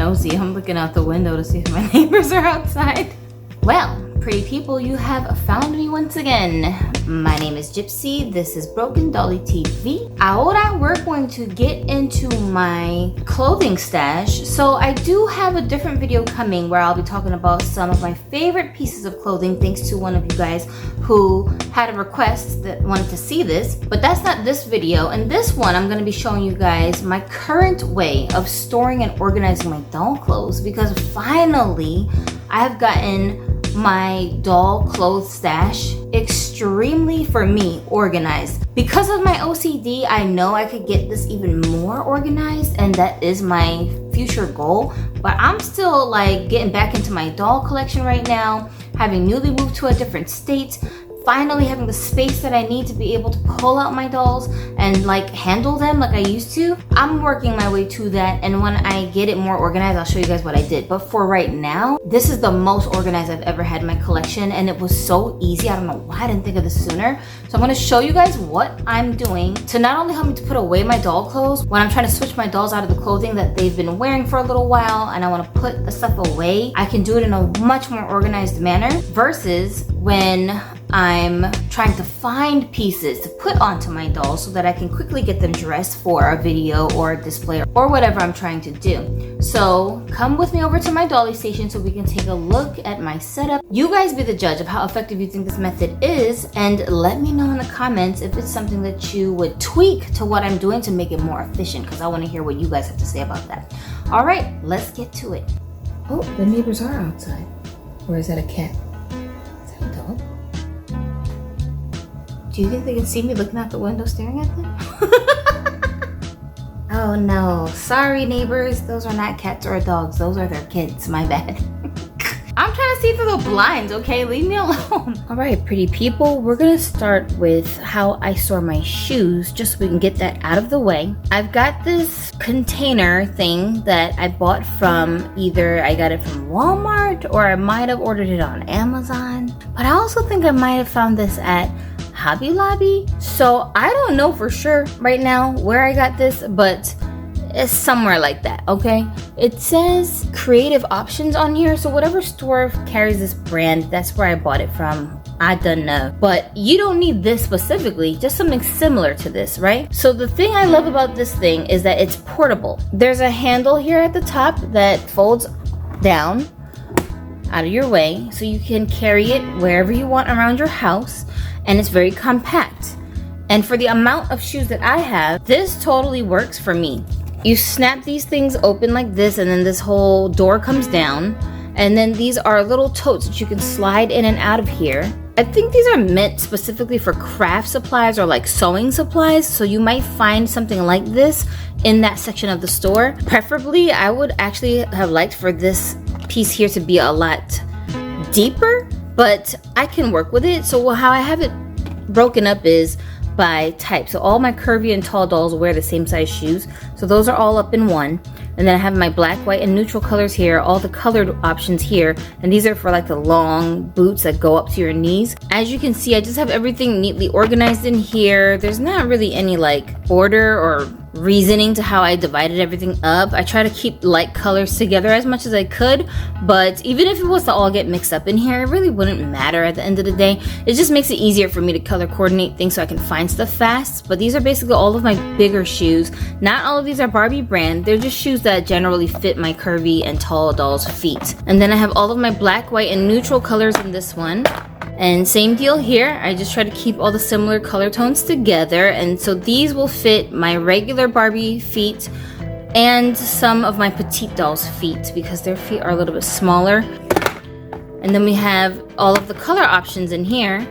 nosy. I'm looking out the window to see if my neighbors are outside. Well, pretty people, you have found me once again. My name is Gypsy. This is Broken Dolly TV. Ahora we're going to get into my clothing stash. So I do have a different video coming where I'll be talking about some of my favorite pieces of clothing, thanks to one of you guys who had a request that wanted to see this. But that's not this video. In this one, I'm going to be showing you guys my current way of storing and organizing my doll clothes, because finally I have gotten my doll clothes stash extremely, for me, organized. Because of my OCD, I know I could get this even more organized, and that is my future goal. But I'm still like getting back into my doll collection right now, having newly moved to a different state, finally having the space that I need to be able to pull out my dolls and like handle them like I used to. I'm working my way to that, and when I get it more organized, I'll show you guys what I did. But for right now, this is the most organized I've ever had in my collection, and it was so easy. I don't know why I didn't think of this sooner. So I'm gonna show you guys what I'm doing to not only help me to put away my doll clothes when I'm trying to switch my dolls out of the clothing that they've been wearing for a little while, and I wanna put the stuff away. I can do it in a much more organized manner versus when I'm trying to find pieces to put onto my dolls so that I can quickly get them dressed for a video or a display or whatever I'm trying to do. So come with me over to my dolly station so we can take a look at my setup. You guys be the judge of how effective you think this method is, and let me know in the comments if it's something that you would tweak to what I'm doing to make it more efficient, because I want to hear what you guys have to say about that. All right, let's get to it. Oh, the neighbors are outside. Or is that a cat? Is that a dog? Do you think they can see me looking out the window staring at them? Oh no, sorry neighbors, those are not cats or dogs, those are their kids, my bad. I'm trying to see through the blinds, okay? Leave me alone. All right, pretty people, we're gonna start with how I store my shoes, just so we can get that out of the way. I've got this container thing that I bought from, either I got it from Walmart or I might have ordered it on Amazon, but I also think I might have found this at Hobby Lobby. So I don't know for sure right now where I got this, but it's somewhere like that, okay? It says creative options on here, so whatever store carries this brand, that's where I bought it from. I don't know, but you don't need this specifically, just something similar to this, right? So the thing I love about this thing is that it's portable. There's a handle here at the top that folds down out of your way, so you can carry it wherever you want around your house, and it's very compact. And for the amount of shoes that I have, this totally works for me. You snap these things open like this, and then this whole door comes down, and then these are little totes that you can slide in and out of here. I think these are meant specifically for craft supplies or like sewing supplies, so you might find something like this in that section of the store. Preferably, I would actually have liked for this piece here to be a lot deeper, but I can work with it. So how I have it broken up is by type. So all my curvy and tall dolls wear the same size shoes, so those are all up in one. And then I have my black, white, and neutral colors here, all the colored options here, and these are for like the long boots that go up to your knees. As you can see, I just have everything neatly organized in here. There's not really any like order or reasoning to how I divided everything up. I try to keep light colors together as much as I could, but even if it was to all get mixed up in here, it really wouldn't matter at the end of the day. It just makes it easier for me to color coordinate things so I can find stuff fast. But these are basically all of my bigger shoes. Not all of these are Barbie brand. They're just shoes that generally fit my curvy and tall dolls' feet. And then I have all of my black, white, and neutral colors in this one. And same deal here, I just try to keep all the similar color tones together, and so these will fit my regular Barbie feet and some of my petite dolls' feet because their feet are a little bit smaller. And then we have all of the color options in here.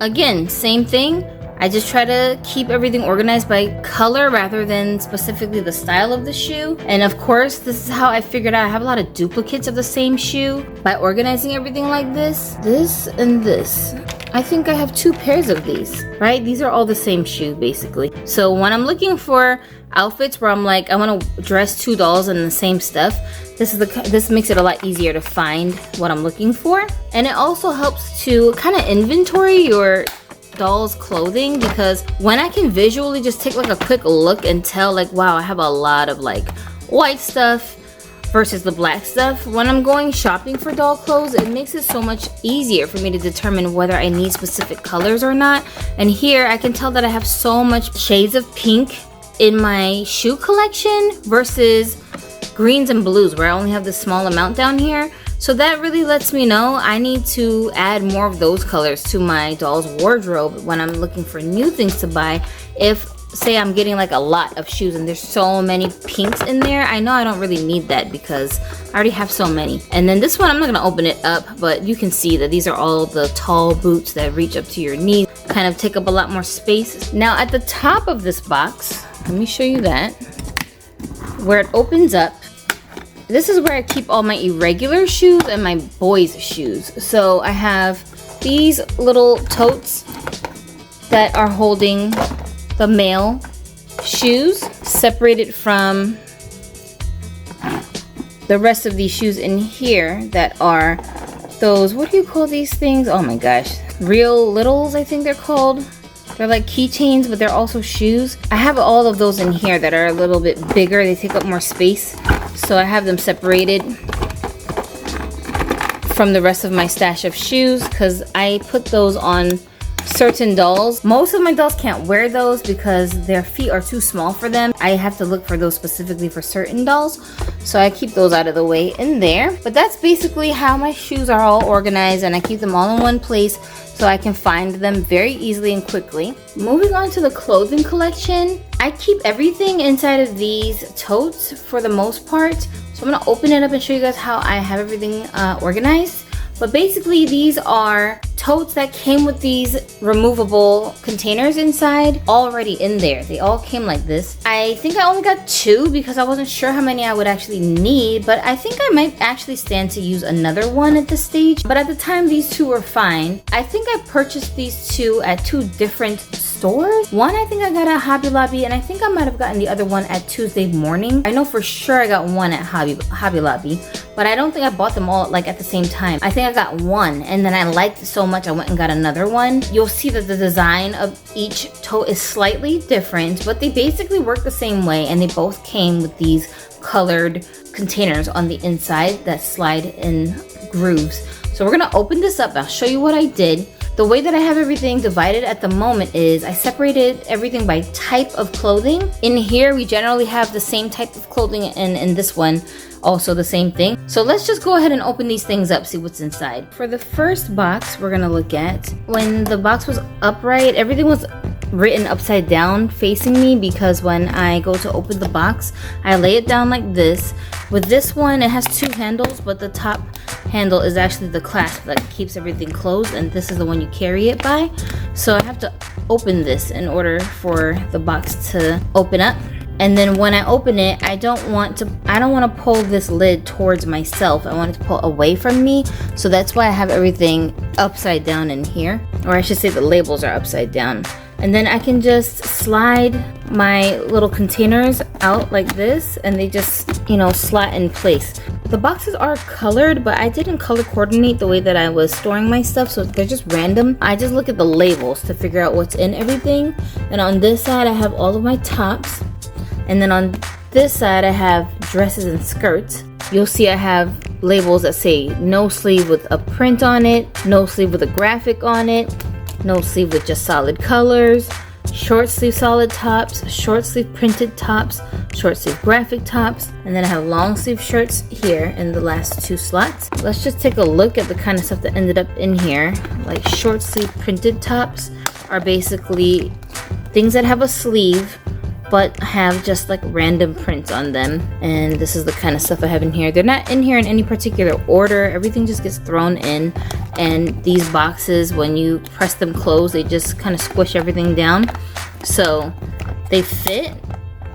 Again, same thing. I just try to keep everything organized by color rather than specifically the style of the shoe. And of course, this is how I figured out I have a lot of duplicates of the same shoe by organizing everything like this. This and this. I think I have 2 pairs of these, right? These are all the same shoe basically. So when I'm looking for outfits where I'm like, I want to dress 2 dolls in the same stuff, this makes it a lot easier to find what I'm looking for. And it also helps to kind of inventory your doll's clothing, because when I can visually just take like a quick look and tell like, wow, I have a lot of like white stuff versus the black stuff. When I'm going shopping for doll clothes, it makes it so much easier for me to determine whether I need specific colors or not. And here I can tell that I have so much shades of pink in my shoe collection versus greens and blues, where I only have this small amount down here. So that really lets me know I need to add more of those colors to my doll's wardrobe when I'm looking for new things to buy. If say I'm getting like a lot of shoes and there's so many pinks in there, I know I don't really need that because I already have so many. And then this one, I'm not gonna open it up, but you can see that these are all the tall boots that reach up to your knees, kind of take up a lot more space. Now at the top of this box, let me show you that, where it opens up, this is where I keep all my irregular shoes and my boys' shoes. So I have these little totes that are holding the male shoes, separated from the rest of these shoes in here that are those, what do you call these things? Oh my gosh, real littles, I think they're called. They're like keychains, but they're also shoes. I have all of those in here that are a little bit bigger. They take up more space. So I have them separated from the rest of my stash of shoes because I put those on certain dolls. Most of my dolls can't wear those because their feet are too small for them. I have to look for those specifically for certain dolls. So I keep those out of the way in there. But that's basically how my shoes are all organized, and I keep them all in one place so I can find them very easily and quickly. Moving on to the clothing collection, I keep everything inside of these totes for the most part. So I'm gonna open it up and show you guys how I have everything organized. But basically these are totes that came with these removable containers inside already in there. They all came like this. I think I only got 2 because I wasn't sure how many I would actually need, but I think I might actually stand to use another one at this stage. But at the time, these 2 were fine. I think I purchased these 2 at 2 different stores. One I think I got at Hobby Lobby, and I think I might have gotten the other one at Tuesday Morning. I know for sure I got one at Hobby Lobby, but I don't think I bought them all like at the same time. I think I got one, and then I liked it so much I went and got another one. You'll see that the design of each tote is slightly different, but they basically work the same way, and they both came with these colored containers on the inside that slide in grooves. So we're gonna open this up. I'll show you what I did. The way that I have everything divided at the moment is I separated everything by type of clothing. In here, we generally have the same type of clothing, and in this one, also the same thing. So let's just go ahead and open these things up, see what's inside. For the first box we're gonna look at, when the box was upright, everything was written upside down facing me because when I go to open the box, I lay it down like this. With this one, it has 2 handles, but the top handle is actually the clasp that keeps everything closed, and this is the one you carry it by. So I have to open this in order for the box to open up. And then when I open it, I don't want to pull this lid towards myself. I want it to pull away from me. So that's why I have everything upside down in here. Or I should say the labels are upside down. And then I can just slide my little containers out like this, and they just, you know, slot in place. The boxes are colored, but I didn't color coordinate the way that I was storing my stuff, so they're just random. I just look at the labels to figure out what's in everything. And on this side, I have all of my tops. And then on this side, I have dresses and skirts. You'll see I have labels that say no sleeve with a print on it, no sleeve with a graphic on it, no sleeve with just solid colors, short sleeve solid tops, short sleeve printed tops, short sleeve graphic tops, and then I have long sleeve shirts here in the last 2 slots. Let's just take a look at the kind of stuff that ended up in here. Like short sleeve printed tops are basically things that have a sleeve but have just like random prints on them, and this is the kind of stuff I have in here. They're not in here in any particular order, everything just gets thrown in, and these boxes, when you press them closed, they just kind of squish everything down, so they fit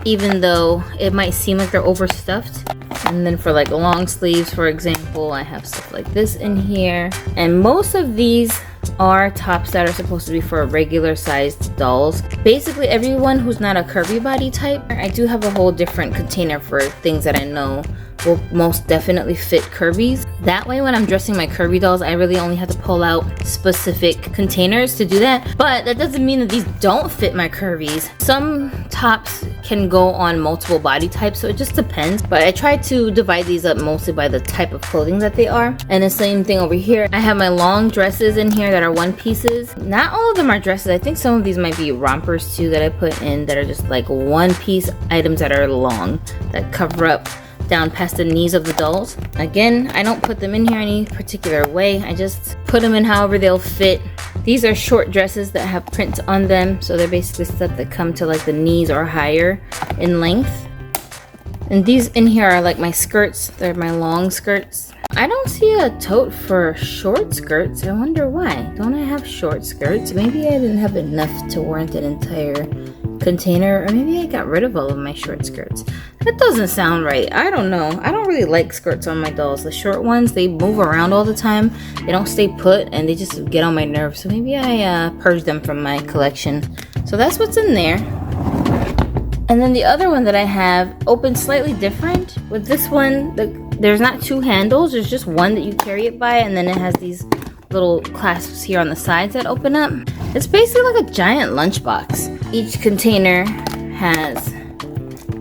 even though it might seem like they're overstuffed. And then for like long sleeves, for example, I have stuff like this in here, and most of these are tops that are supposed to be for regular sized dolls. Basically everyone who's not a curvy body type, I do have a whole different container for things that I know will most definitely fit Kirby's. That way when I'm dressing my Kirby dolls, I really only have to pull out specific containers to do that. But that doesn't mean that these don't fit my Kirby's. Some tops can go on multiple body types, so it just depends. But I try to divide these up mostly by the type of clothing that they are. And the same thing over here. I have my long dresses in here that are one pieces. Not all of them are dresses. I think some of these might be rompers too that I put in that are just like one piece items that are long, that cover up down past the knees of the dolls. Again, I don't put them in here any particular way. I just put them in however they'll fit. These are short dresses that have prints on them, so they're basically stuff that come to like the knees or higher in length. And these in here are like my skirts. They're my long skirts. I don't see a tote for short skirts. I wonder why. Don't I have short skirts? Maybe I didn't have enough to warrant an entire container, or maybe I got rid of all of my short skirts. That doesn't sound right. I don't know. I don't really like skirts on my dolls. The short ones, they move around all the time. They don't stay put and they just get on my nerves. So maybe I purged them from my collection. So that's what's in there. And then the other one that I have opens slightly different. With this one, there's not two handles. There's just one that you carry it by, and then it has these little clasps here on the sides that open up. It's basically like a giant lunchbox. Each container has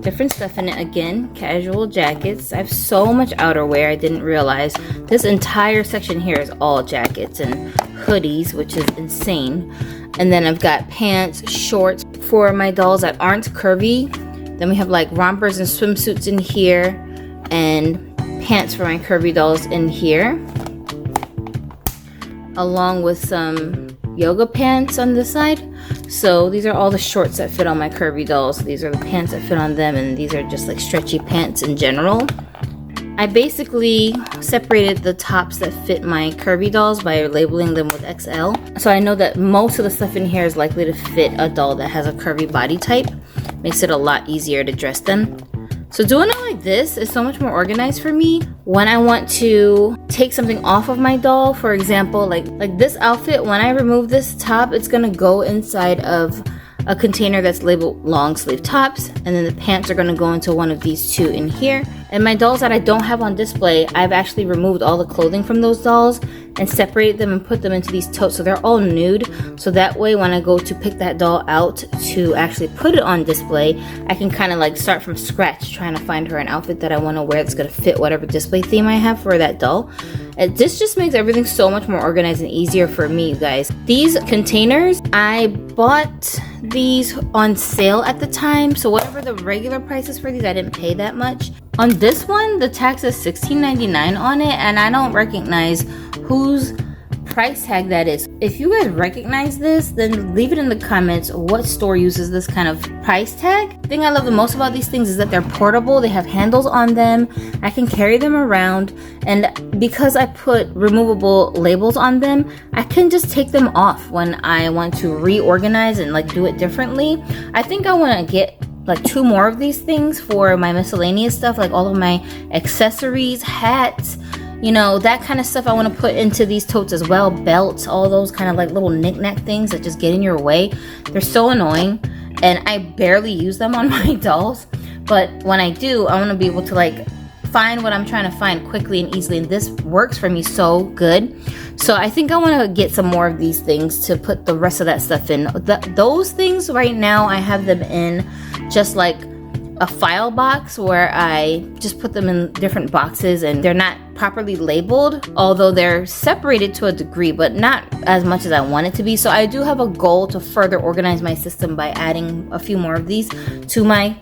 different stuff in it. Again, casual jackets. I have so much outerwear I didn't realize. This entire section here is all jackets and hoodies, which is insane. And then I've got pants, shorts for my dolls that aren't curvy. Then we have like rompers and swimsuits in here, and pants for my curvy dolls in here, along with some yoga pants on this side. So these are all the shorts that fit on my curvy dolls. These are the pants that fit on them, and these are just like stretchy pants in general. I basically separated the tops that fit my curvy dolls by labeling them with XL. So I know that most of the stuff in here is likely to fit a doll that has a curvy body type. Makes it a lot easier to dress them. So doing it like this is so much more organized for me when I want to take something off of my doll. For example, like this outfit, when I remove this top, it's gonna go inside of a container that's labeled long sleeve tops, and then the pants are going to go into one of these two in here. And my dolls that I don't have on display, I've actually removed all the clothing from those dolls and separated them and put them into these totes, so they're all nude. So that way when I go to pick that doll out to actually put it on display, I can kind of like start from scratch trying to find her an outfit that I want to wear that's going to fit whatever display theme I have for that doll. And this just makes everything so much more organized and easier for me, you guys. These containers, I bought these on sale at the time, so whatever the regular price is for these, I didn't pay that much. On this one, the tax is $16.99 on it, and I don't recognize whose price tag that is. If you guys recognize this, then leave it in the comments what store uses this kind of price tag. The thing I love the most about these things is that they're portable. They have handles on them. I can carry them around, and because I put removable labels on them, I can just take them off when I want to reorganize and like do it differently. I think I want to get like 2 more of these things for my miscellaneous stuff, like all of my accessories, hats, you know, that kind of stuff I want to put into these totes as well. Belts, all those kind of like little knick-knack things that just get in your way. They're so annoying, and I barely use them on my dolls, but when I do, I want to be able to like find what I'm trying to find quickly and easily, and this works for me so good. So I think I want to get some more of these things to put the rest of that stuff in. Those things right now, I have them in just like a file box where I just put them in different boxes, and they're not properly labeled, although they're separated to a degree, but not as much as I want it to be. So I do have a goal to further organize my system by adding a few more of these to my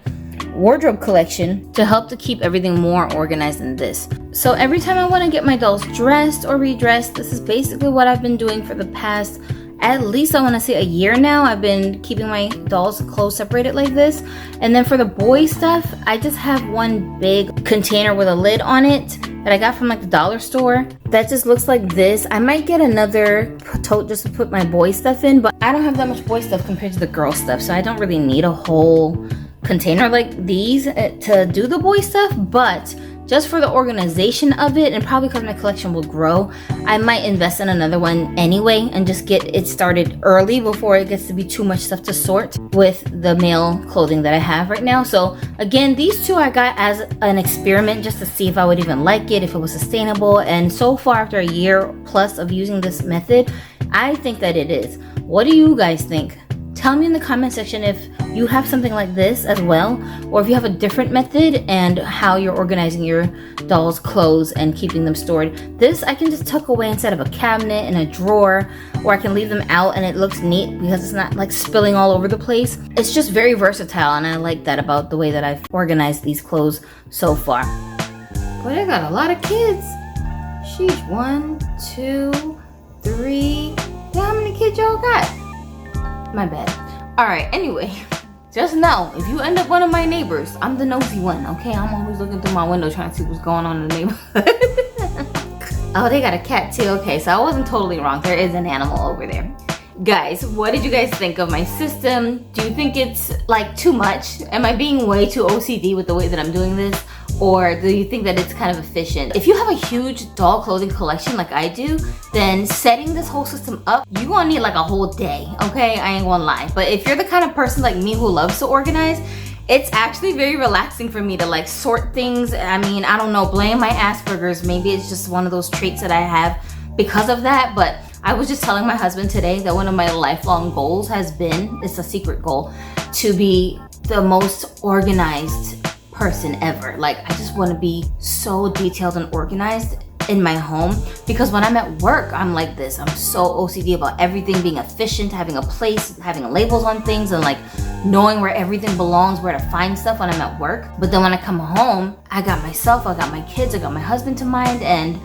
wardrobe collection to help to keep everything more organized than this. So every time I want to get my dolls dressed or redressed, this is basically what I've been doing for the past, at least I want to say a year now. I've been keeping my dolls' clothes separated like this. And then for the boy stuff, I just have one big container with a lid on it that I got from like the dollar store that just looks like this. I might get another tote just to put my boy stuff in, but I don't have that much boy stuff compared to the girl stuff, so I don't really need a whole container like these to do the boy stuff. But just for the organization of it, and probably because my collection will grow, I might invest in another one anyway and just get it started early before it gets to be too much stuff to sort with the male clothing that I have right now. So again, these two I got as an experiment just to see if I would even like it, if it was sustainable, and so far after a year plus of using this method, I think that it is. What do you guys think? Tell me in the comment section if you have something like this as well, or if you have a different method and how you're organizing your dolls' clothes and keeping them stored. This I can just tuck away inside of a cabinet, in a drawer, or I can leave them out and it looks neat because it's not like spilling all over the place. It's just very versatile, and I like that about the way that I've organized these clothes so far. But I got a lot of kids. Sheesh, 1, 2, 3. How many kids y'all got? My bad. Alright, anyway, just know, if you end up one of my neighbors, I'm the nosy one, okay? I'm always looking through my window trying to see what's going on in the neighborhood. Oh, they got a cat too. Okay, so I wasn't totally wrong. There is an animal over there. Guys, what did you guys think of my system? Do you think it's like too much? Am I being way too OCD with the way that I'm doing this? Or do you think that it's kind of efficient? If you have a huge doll clothing collection like I do, then setting this whole system up, you're gonna need like a whole day, okay? I ain't gonna lie. But if you're the kind of person like me who loves to organize, it's actually very relaxing for me to like sort things. I mean, I don't know, blame my Asperger's. Maybe it's just one of those traits that I have because of that. But I was just telling my husband today that one of my lifelong goals has been, it's a secret goal, to be the most organized person ever. Like, I just want to be so detailed and organized in my home, because when I'm at work, I'm like this. I'm so OCD about everything being efficient, having a place, having labels on things, and like knowing where everything belongs, where to find stuff when I'm at work. But then when I come home, I got myself, I got my kids, I got my husband to mind, and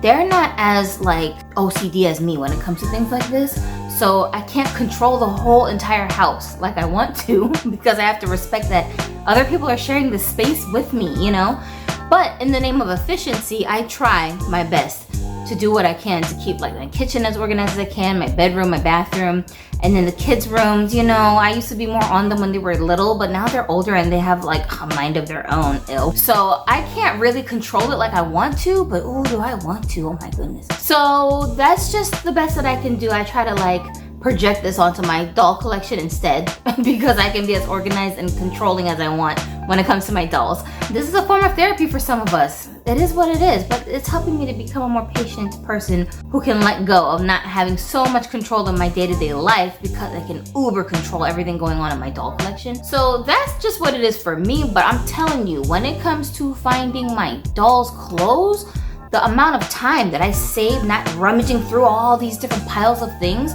they're not as like OCD as me when it comes to things like this. So I can't control the whole entire house like I want to, because I have to respect that other people are sharing this space with me, you know? But in the name of efficiency, I try my best to do what I can to keep like my kitchen as organized as I can, my bedroom, my bathroom, and then the kids' rooms. You know, I used to be more on them when they were little, but now they're older and they have like a mind of their own. Ew. So I can't really control it like I want to, but oh, do I want to? Oh my goodness. So that's just the best that I can do. I try to like project this onto my doll collection instead, because I can be as organized and controlling as I want when it comes to my dolls. This is a form of therapy for some of us. It is what it is, but it's helping me to become a more patient person who can let go of not having so much control of my day-to-day life, because I can uber control everything going on in my doll collection. So that's just what it is for me. But I'm telling you, when it comes to finding my doll's clothes, the amount of time that I save not rummaging through all these different piles of things,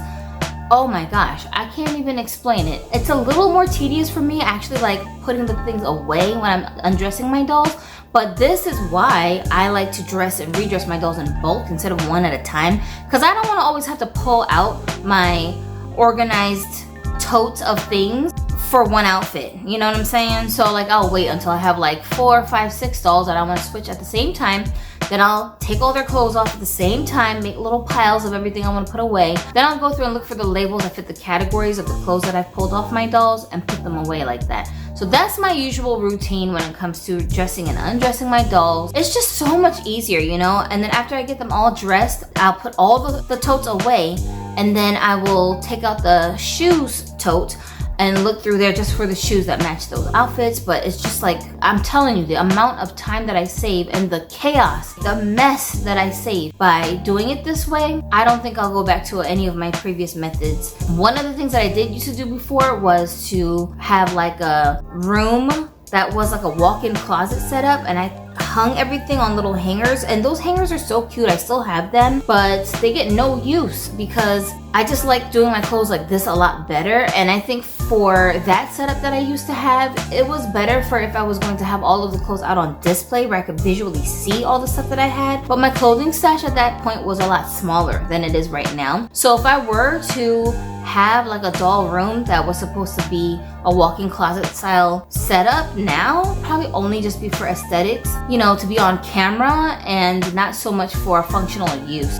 oh my gosh, I can't even explain it. It's a little more tedious for me actually like putting the things away when I'm undressing my dolls. But this is why I like to dress and redress my dolls in bulk instead of one at a time, because I don't want to always have to pull out my organized totes of things for one outfit. You know what I'm saying? So like I'll wait until I have like 4, 5, 6 dolls that I want to switch at the same time. Then I'll take all their clothes off at the same time, make little piles of everything I want to put away. Then I'll go through and look for the labels that fit the categories of the clothes that I've pulled off my dolls and put them away like that. So that's my usual routine when it comes to dressing and undressing my dolls. It's just so much easier, you know? And then after I get them all dressed, I'll put all the totes away, and then I will take out the shoes tote and look through there just for the shoes that match those outfits. But it's just like, I'm telling you, the amount of time that I save and the chaos, the mess that I save by doing it this way, I don't think I'll go back to any of my previous methods. One of the things that I did used to do before was to have like a room that was like a walk-in closet setup, and I hung everything on little hangers, and those hangers are so cute. I still have them, but they get no use because I just like doing my clothes like this a lot better. And I think for that setup that I used to have, it was better for if I was going to have all of the clothes out on display where I could visually see all the stuff that I had. But my clothing stash at that point was a lot smaller than it is right now. So if I were to have like a doll room that was supposed to be a walk-in closet style setup now, probably only just be for aesthetics, you know, to be on camera and not so much for functional use.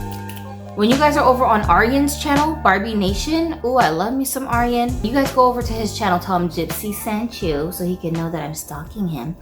When you guys are over on Aryan's channel, Barbie Nation, ooh, I love me some Aryan. You guys go over to his channel, tell him Gypsie sent you so he can know that I'm stalking him.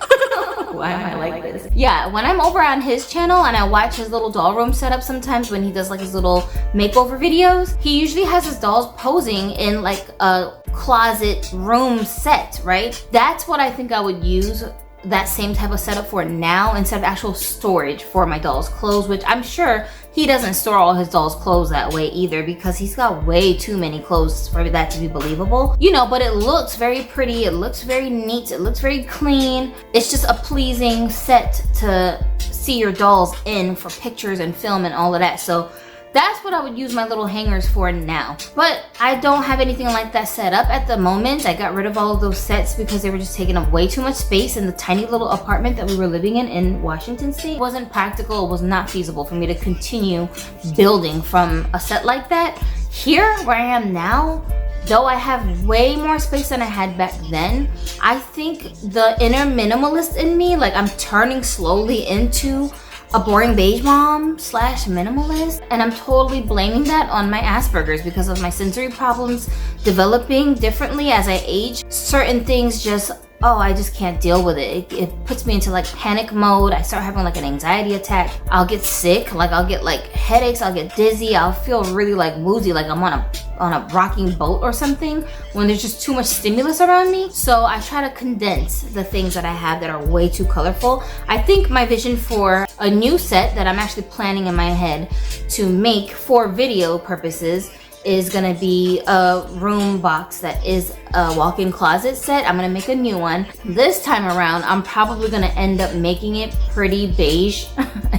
Why am I like this? Yeah, when I'm over on his channel and I watch his little doll room setup sometimes when he does like his little makeover videos, he usually has his dolls posing in like a closet room set, right? That's what I think I would use that same type of setup for now, instead of actual storage for my dolls' clothes, which I'm sure he doesn't store all his dolls' clothes that way either, because he's got way too many clothes for that to be believable. You know, but it looks very pretty, it looks very neat, it looks very clean. It's just a pleasing set to see your dolls in for pictures and film and all of that. So that's what I would use my little hangers for now. But I don't have anything like that set up at the moment. I got rid of all of those sets because they were just taking up way too much space in the tiny little apartment that we were living in Washington State. It wasn't practical, it was not feasible for me to continue building from a set like that. Here, where I am now, though I have way more space than I had back then, I think the inner minimalist in me, like I'm turning slowly into a boring beige mom slash minimalist, and I'm totally blaming that on my Asperger's because of my sensory problems developing differently as I age. Certain things just, I just can't deal with it. It puts me into like panic mode. I start having like an anxiety attack. I'll get sick, like I'll get like headaches, I'll get dizzy, I'll feel really like woozy, like I'm on a rocking boat or something when there's just too much stimulus around me. So I try to condense the things that I have that are way too colorful. I think my vision for a new set that I'm actually planning in my head to make for video purposes is gonna be a room box that is a walk-in closet set. I'm gonna make a new one. This time around, I'm probably gonna end up making it pretty beige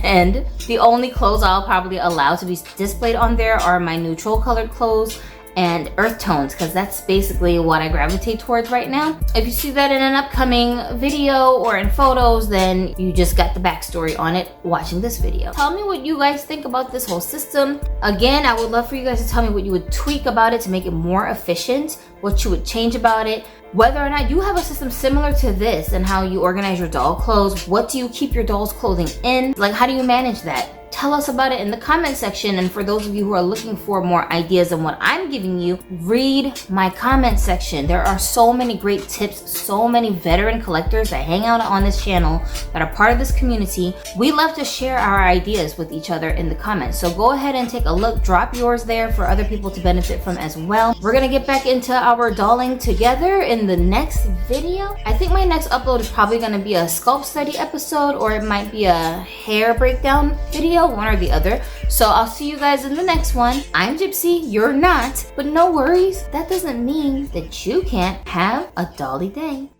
and the only clothes I'll probably allow to be displayed on there are my neutral colored clothes and earth tones, because that's basically what I gravitate towards right now. If you see that in an upcoming video or in photos, then you just got the backstory on it watching this video. Tell me what you guys think about this whole system. Again, I would love for you guys to tell me what you would tweak about it to make it more efficient, what you would change about it, whether or not you have a system similar to this and how you organize your doll clothes. What do you keep your doll's clothing in? Like, how do you manage that? Tell us about it in the comment section. And for those of you who are looking for more ideas than what I'm giving you, read my comment section. There are so many great tips, so many veteran collectors that hang out on this channel that are part of this community. We love to share our ideas with each other in the comments. So go ahead and take a look, drop yours there for other people to benefit from as well. We're gonna get back into our dolling together in the next video. I think my next upload is probably gonna be a sculpt study episode, or it might be a hair breakdown video, one or the other. So I'll see you guys in the next one. I'm Gypsy, you're not, but no worries. That doesn't mean that you can't have a dolly day.